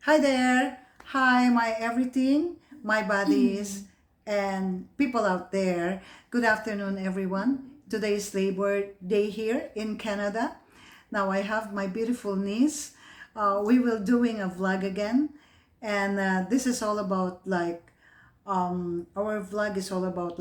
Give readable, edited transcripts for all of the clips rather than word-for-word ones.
Hi there. Hi, my everything, my buddies, and people out there. Good afternoon, everyone. Today is Labor Day here in Canada. Now I have my beautiful niece. We will doing a vlog again, and this is all about our vlog is all about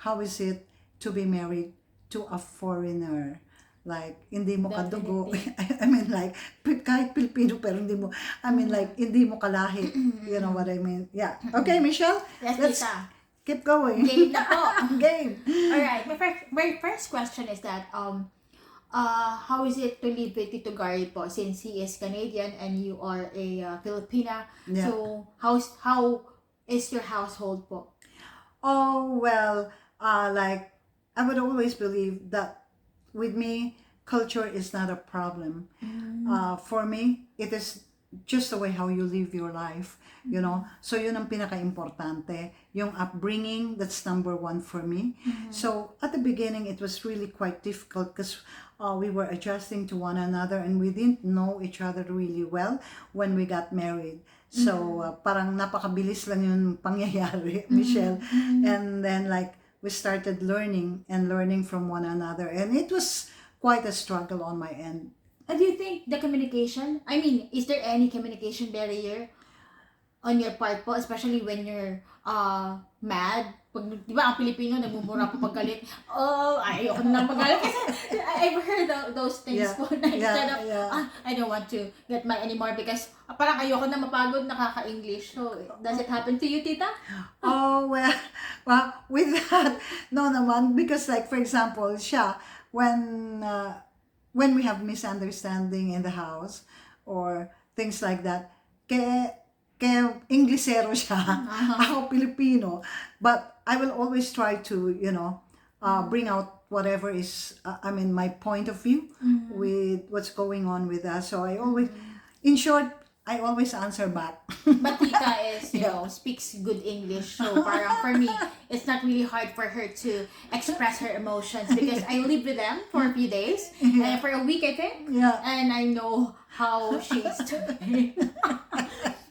how is it to be married to a foreigner. Like, hindi mo kadugo. Definitely. I mean, like, kahit Pilipino, pero hindi mo, I mean, like, hindi mo kalahi. You know what I mean? Yeah. Okay, Michelle? Yes, Let's Tita. keep going. Game na po. Game. Alright, my first question is that how is it to live with Tito Gary po, since he is Canadian and you are a Filipina? Yeah. So how is your household po? Oh, well, like, I would always believe that with me, culture is not a problem. For me, it is just the way how you live your life, you know. So yun ang pinaka-importante. Yung upbringing, that's number one for me. So at the beginning, it was really quite difficult because we were adjusting to one another and we didn't know each other really well when we got married. So parang napakabilis lang yung pangyayari, Michelle. And then like, we started learning and learning from one another. And it was quite a struggle on my end. And do you think the communication, is there any communication barrier on your part po, especially when you're mad? Pag, di ba, ang Pilipino, nagmumura po pag galit. Oh, ayoko na magalit. Kasi I've heard those things Yeah. po na instead of, Yeah. I don't want to get mad anymore because parang ayoko na mapagod, nakaka-English. So, does it happen to you, Tita? Oh, well, with that, no naman, because like, for example, siya, when we have misunderstanding in the house or things like that, kaya Inglesero siya, ako Pilipino, but I will always try to, bring out whatever is, my point of view with what's going on with us. So I always, in short, I always answer back. But Tita is, speaks good English. So parang for me, it's not really hard for her to express her emotions because I live with them for a few days. And for a week, I think. Yeah. And I know how she is doing.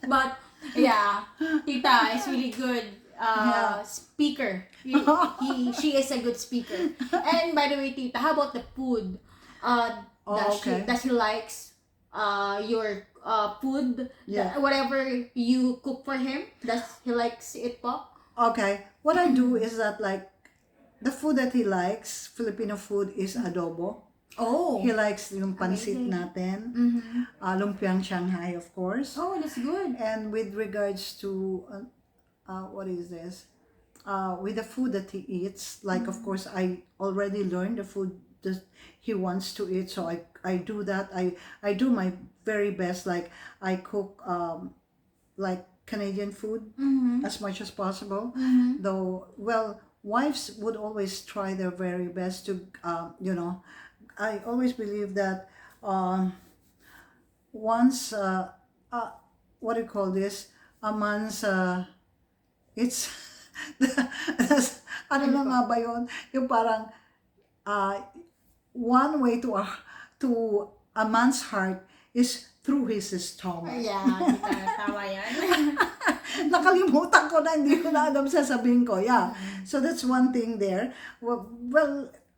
But yeah, Tita is really good speaker. She is a good speaker. And by the way, Tita, how about the food? Does he likes your food? Yeah. Whatever you cook for him, does he likes it po? Okay, what I do is that like the food that he likes, Filipino food, is adobo. Oh. He likes yung pansit Amazing. natin, lumpiang Shanghai, of course. Oh, that's good. And with regards to, what is this? With the food that he eats, like of course I already learned the food that he wants to eat, so I do that. I do my very best, like I cook like Canadian food as much as possible. Though, well, wives would always try their very best to, I always believe that once, what do you call this? A man's, it's, ano na nga ba yun? Yung parang, one way to a man's heart is through his stomach. Yeah, Tita, tama yan. Nakalimutan ko na, hindi ko na alam sasabihin ko. Yeah. So that's one thing there. Well,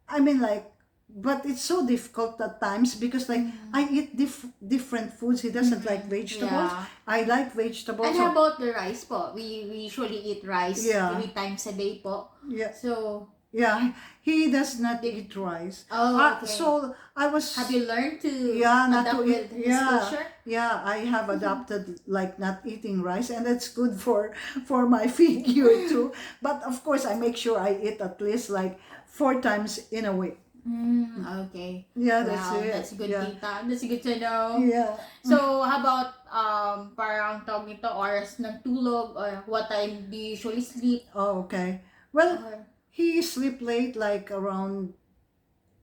I mean like, but it's so difficult at times because like I eat different foods. He doesn't like vegetables. Yeah. I like vegetables. And So, how about the rice po? We usually eat rice Yeah. 3 times a day po. yeah, So, yeah, he does not eat rice. Oh, okay. So I was. have you learned to Not adapt to with eat. his Yeah, culture? yeah. I have adopted like not eating rice, and that's good for my figure too. But of course, I make sure I eat at least like 4 times in a week. Okay. Yeah, that's Wow, it. that's good, Yeah. Tita. That's good to know. Yeah. So, how about parang tawag nito, oras ng tulog, or what time do you usually sleep? Oh, okay. Well, Or- he sleep late like around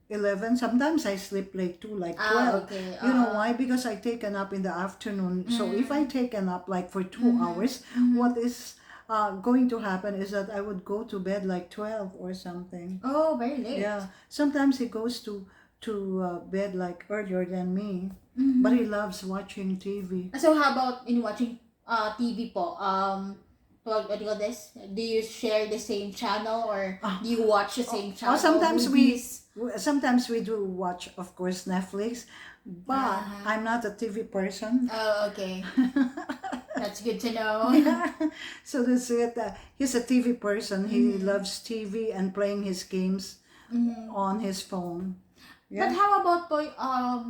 11. Sometimes I sleep late too, like 12. okay. You know why? Because I take a nap in the afternoon. So if I take a nap like for 2 hours, what is going to happen is that I would go to bed like 12 or something. Oh, very late. Yeah. Sometimes it goes to bed like earlier than me, but he loves watching TV. So how about in watching TV po? What do you call this? Do you share the same channel or do you watch the same channel? Sometimes we do watch, of course, Netflix, but I'm not a TV person. Oh, okay. That's good to know. So that's it. He's a TV person. He loves TV and playing his games on his phone. But how about po,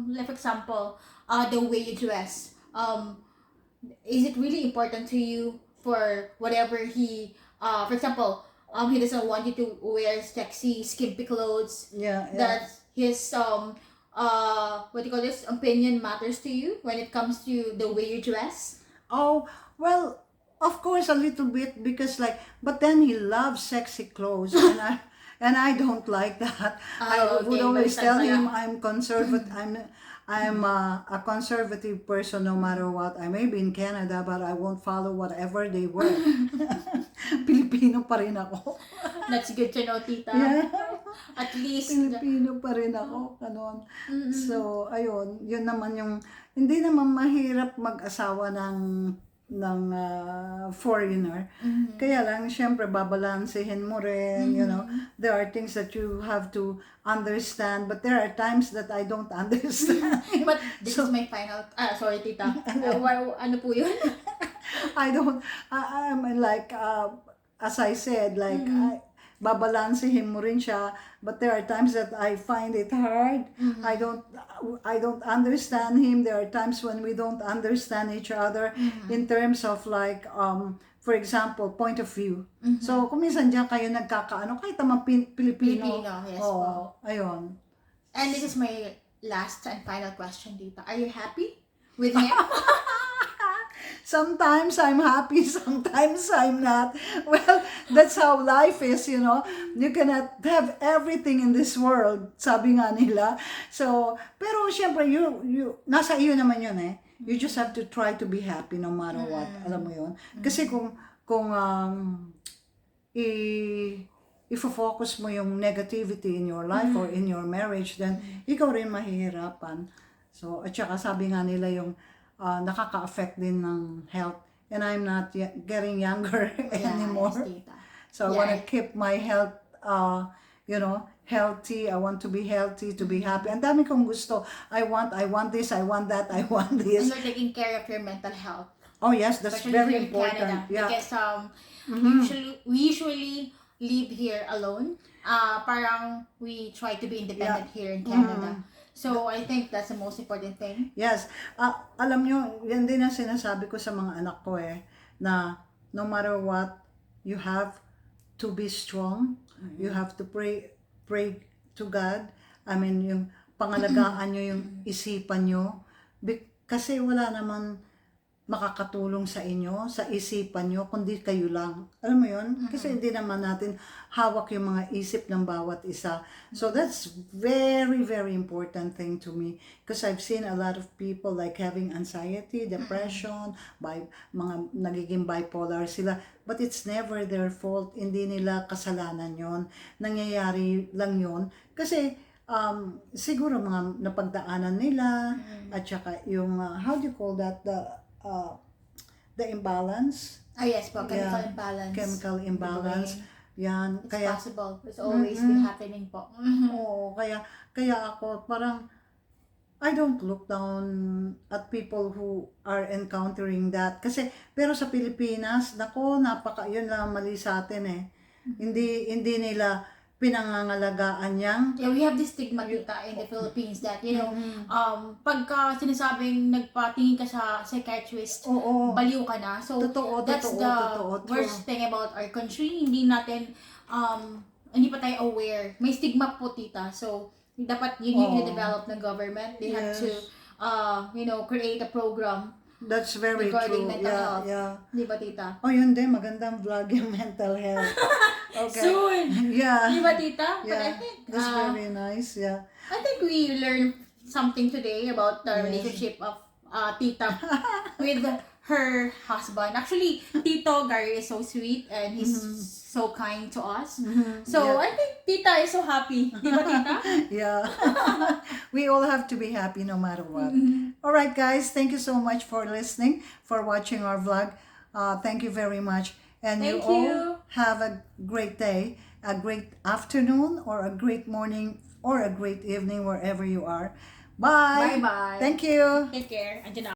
like for example, the way you dress? Is it really important to you for whatever he, for example, he doesn't want you to wear sexy, skimpy clothes? Yeah. That his what do you call this? Opinion matters to you when it comes to the way you dress? Oh, well, of course a little bit because but then he loves sexy clothes and I don't like that. I would always tell him I'm conservative. I'm a conservative person no matter what. I may be in Canada but I won't follow whatever they wear. Pilipino pa rin ako. That's good to know, tita. Yeah. At least Pilipino pa rin ako, kanon. So, ayun, yun naman yung, hindi naman mahirap mag-asawa ng foreigner. Kaya lang, syempre, babalansehin mo rin, you know. There are things that you have to understand, but there are times that I don't understand. But this is my final, sorry tita. Ano po yun? I'm like, as I said, like, babalansehin mo rin siya, but there are times that I find it hard. I don't understand him. There are times when we don't understand each other in terms of like, for example, point of view. So, kung minsan diyan kayo nagkakaano, kahit naman Pilipino. Yes po. Ayun. And this is my last and final question, tita. Are you happy with him? Sometimes I'm happy, sometimes I'm not. Well, that's how life is, you know. You cannot have everything in this world, sabi nga nila. So, pero syempre, nasa iyo naman yun eh. You just have to try to be happy no matter what. Alam mo yun? Kasi kung i-focus mo yung negativity in your life or in your marriage, then ikaw rin mahihirapan. So, at saka sabi nga nila yung nakaka-affect din ng health. And I'm not getting younger anymore. So I want to keep my health, healthy. I want to be healthy, to be happy. Ang dami kong gusto. I want this, I want that, I want this. And you're taking care of your mental health. Oh yes, that's especially very here in important. Canada. Yeah. Because we usually live here alone. Parang we try to be independent here in Canada. So, I think that's the most important thing. Yes. Alam nyo, yan din ang sinasabi ko sa mga anak ko na no matter what, you have to be strong. You have to pray to God. I mean, yung pangalagaan nyo yung isipan nyo. Kasi wala naman makakatulong sa inyo, sa isipan nyo, kundi kayo lang. Alam mo yun? Kasi hindi naman natin hawak yung mga isip ng bawat isa. So that's very, very important thing to me. Because I've seen a lot of people like having anxiety, depression, mga nagiging bipolar sila. But it's never their fault. Hindi nila kasalanan yon. Nangyayari lang yon. Kasi siguro mga napagdaanan nila, at saka yung, how do you call that, the imbalance. Yes po, chemical imbalance. Chemical imbalance. Yan. It's possible. It's always been happening po. Oo, kaya ako parang I don't look down at people who are encountering that. Kasi, pero sa Pilipinas, yun lang mali sa atin eh. Hindi nila pinangangalagaan yang. Yeah, we have this stigma dito in the Philippines that, you know, pagka sinasabing nagpatingin ka sa psychiatrist, baliw ka na. So, that's the worst thing about our country. Hindi pa tayo aware. May stigma po, tita. So, dapat yun yung develop ng government. They have to, create a program. That's very regarding true. Mental health. Yeah. Di ba, tita? Oh, yun din. Magandang vlog yung mental health. Okay. Soon! Yeah. Di ba, tita? Yeah. But I think, that's very nice. Yeah. I think we learned something today about the relationship of tita with her husband. Actually, Tito Gary is so sweet and he's so kind to us. So I think Tita is so happy. Di ba, Tita? Yeah. We all have to be happy no matter what. All right, guys. Thank you so much for listening, for watching our vlog. Thank you very much. And Thank all you. have a great day, a great afternoon, or a great morning, or a great evening, wherever you are. Bye. Bye-bye. Thank you. Take care. Andiyan na